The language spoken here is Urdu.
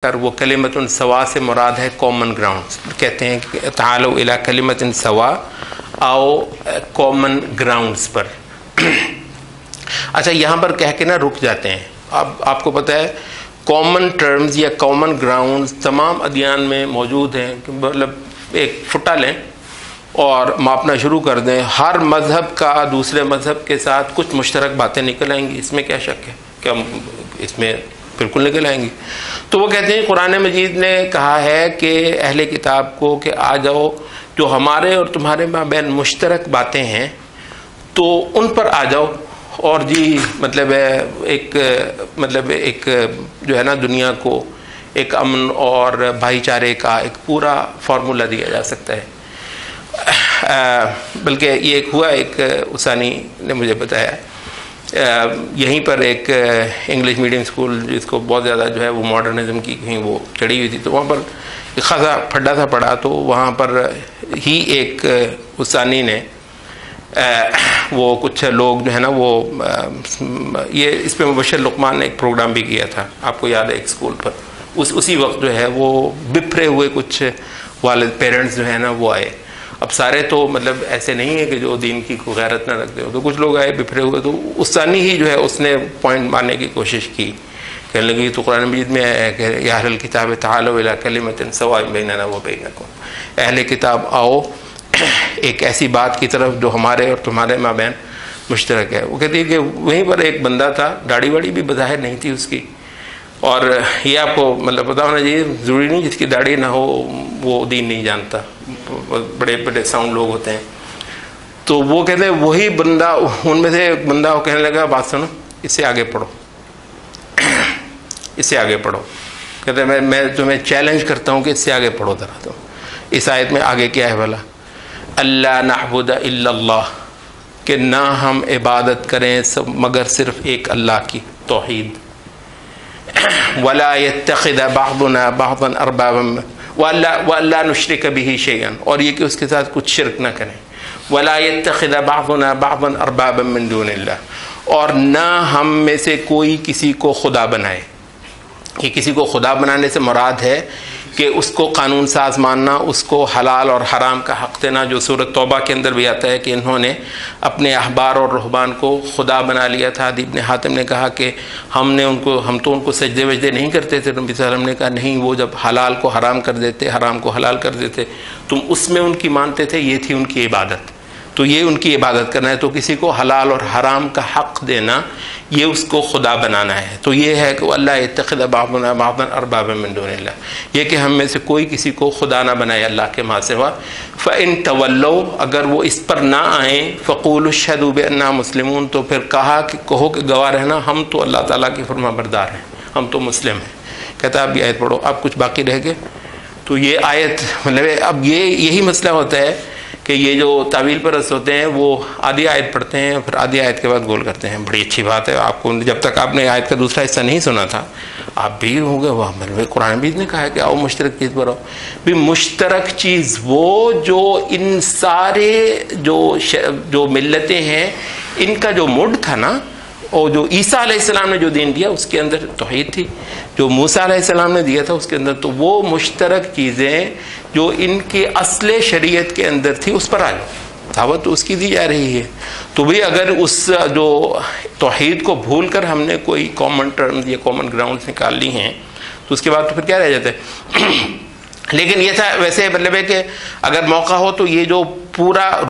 وہ کلمۃ سوا سے مراد ہے کامن گراؤنڈز. کہتے ہیں کہ تعالوا الی کلمۃ سوا، آؤ کامن گراؤنڈز پر. اچھا یہاں پر کہہ کے نا رک جاتے ہیں. اب آپ کو پتہ ہے کامن ٹرمز یا کامن گراؤنڈز تمام ادیان میں موجود ہیں. مطلب ایک فٹا لیں اور ماپنا شروع کر دیں، ہر مذہب کا دوسرے مذہب کے ساتھ کچھ مشترک باتیں نکل آئیں گی. اس میں کیا شک ہے کہ ہم اس میں بالکل نکل آئیں گی. تو وہ کہتے ہیں قرآن مجید نے کہا ہے کہ اہل کتاب کو کہ آ جاؤ، جو ہمارے اور تمہارے مابین مشترک باتیں ہیں تو ان پر آ جاؤ. اور جی مطلب ایک جو ہے نا دنیا کو ایک امن اور بھائی چارے کا ایک پورا فارمولہ دیا جا سکتا ہے. بلکہ یہ ایک ہوا، ایک اسانی نے مجھے بتایا یہیں پر ایک انگلش میڈیم اسکول جس کو بہت زیادہ جو ہے وہ ماڈرنزم کی کہیں وہ چڑھی ہوئی تھی، تو وہاں پر ایک خاصا پھڈا تھا پڑا. تو وہاں پر ہی ایک اسانی نے وہ کچھ لوگ جو ہے نا وہ یہ اس پہ مبشر لقمان نے ایک پروگرام بھی کیا تھا، آپ کو یاد ہے، ایک اسکول پر. اسی وقت جو ہے وہ بپھرے ہوئے کچھ والد پیرنٹس جو ہے نا وہ آئے. اب سارے تو مطلب ایسے نہیں ہے کہ جو دین کی کوئی غیرت نہ رکھتے ہو، تو کچھ لوگ آئے بپھرے ہوئے. تو اسانی ہی جو ہے اس نے پوائنٹ مارنے کی کوشش کی، کہنے لگی تو قرآن مجید میں ہے کہ یا اہل الکتاب تعالوا الی کلمۃ سواء بیننا وبینکم، اہل کتاب آؤ ایک ایسی بات کی طرف جو ہمارے اور تمہارے مابین مشترک ہے. وہ کہتی ہے کہ وہیں پر ایک بندہ تھا، داڑھی واڑی بھی بظاہر نہیں تھی اس کی، اور یہ آپ کو مطلب پتا ہونا چاہیے، ضروری نہیں جس کی داڑھی نہ ہو وہ دین نہیں جانتا، بڑے بڑے ساؤنڈ لوگ ہوتے ہیں. تو وہ کہتے ہیں وہی بندہ، ان میں سے ایک بندہ وہ کہنے لگا بات سنو، اس سے آگے پڑھو، اس سے آگے پڑھو. کہتے ہیں میں تمہیں چیلنج کرتا ہوں کہ اس سے آگے پڑھو ذرا. تو اس آیت میں آگے کیا ہے بھلا؟ اللہ نعبد الا اللہ، کہ نہ ہم عبادت کریں مگر صرف ایک اللہ کی، توحید. ولا يتخذ بعضنا بعضا اربابا ولا نشرك به شيئا، اور یہ کہ اس کے ساتھ کچھ شرک نہ کریں. ولا يتخذ بعضنا بعضا اربابا من دون اللہ، اور نہ ہم میں سے کوئی کسی کو خدا بنائے. یہ کسی کو خدا بنانے سے مراد ہے کہ اس کو قانون ساز ماننا، اس کو حلال اور حرام کا حق دینا، جو سورۃ توبہ کے اندر بھی آتا ہے کہ انہوں نے اپنے احبار اور رہبان کو خدا بنا لیا تھا. عدی بن حاتم نے کہا کہ ہم تو ان کو سجدے وجدے نہیں کرتے تھے. نبی صلی اللہ علیہ وسلم نے کہا نہیں، وہ جب حلال کو حرام کر دیتے، حرام کو حلال کر دیتے، تم اس میں ان کی مانتے تھے، یہ تھی ان کی عبادت. تو یہ ان کی عبادت کرنا ہے. تو کسی کو حلال اور حرام کا حق دینا، یہ اس کو خدا بنانا ہے. تو یہ ہے کہ اللہ یتخذ بعضنا بعضا اربابا من دون اللہ، یہ کہ ہم میں سے کوئی کسی کو خدا نہ بنائے اللہ کے ماں سوا. فَإِن تَوَلَّوْا، اگر وہ اس پر نہ آئیں، فَقُولُوا اشْهَدُوا بِأَنَّا مُسْلِمُونَ، تو پھر کہو کہ گواہ رہنا ہم تو اللہ تعالیٰ کی فرما بردار ہیں، ہم تو مسلم ہیں. کہتا ہے اب یہ آیت پڑھو. اب کچھ باقی رہ گئے. تو یہ آیت مطلب اب یہی مسئلہ ہوتا ہے کہ یہ جو تعویل پرست ہوتے ہیں وہ آدھی آیت پڑھتے ہیں پھر آدھی آیت کے بعد گول کرتے ہیں. بڑی اچھی بات ہے. آپ کو جب تک آپ نے آیت کا دوسرا حصہ نہیں سنا تھا آپ بھی ہو گئے وہ قرآن مجید نے کہا ہے کہ آؤ مشترک چیز پر آؤ. بھی مشترک چیز وہ جو ان سارے جو ملتیں ہیں ان کا جو مڈ تھا نا، اور جو عیسیٰ علیہ السلام نے جو دین دیا اس کے اندر توحید تھی، جو موسیٰ علیہ السلام نے دیا تھا اس کے اندر. تو وہ مشترک چیزیں جو ان کے اصل شریعت کے اندر تھی اس پر آ جاؤ. دعوت تو اس کی دی جا رہی ہے. تو بھی اگر اس جو توحید کو بھول کر ہم نے کوئی کامن ٹرمز یا کامن گراؤنڈز نکال لی ہیں تو اس کے بعد تو پھر کیا رہ جاتا ہے. لیکن یہ تھا ویسے مطلب ہے کہ اگر موقع ہو تو یہ جو پورا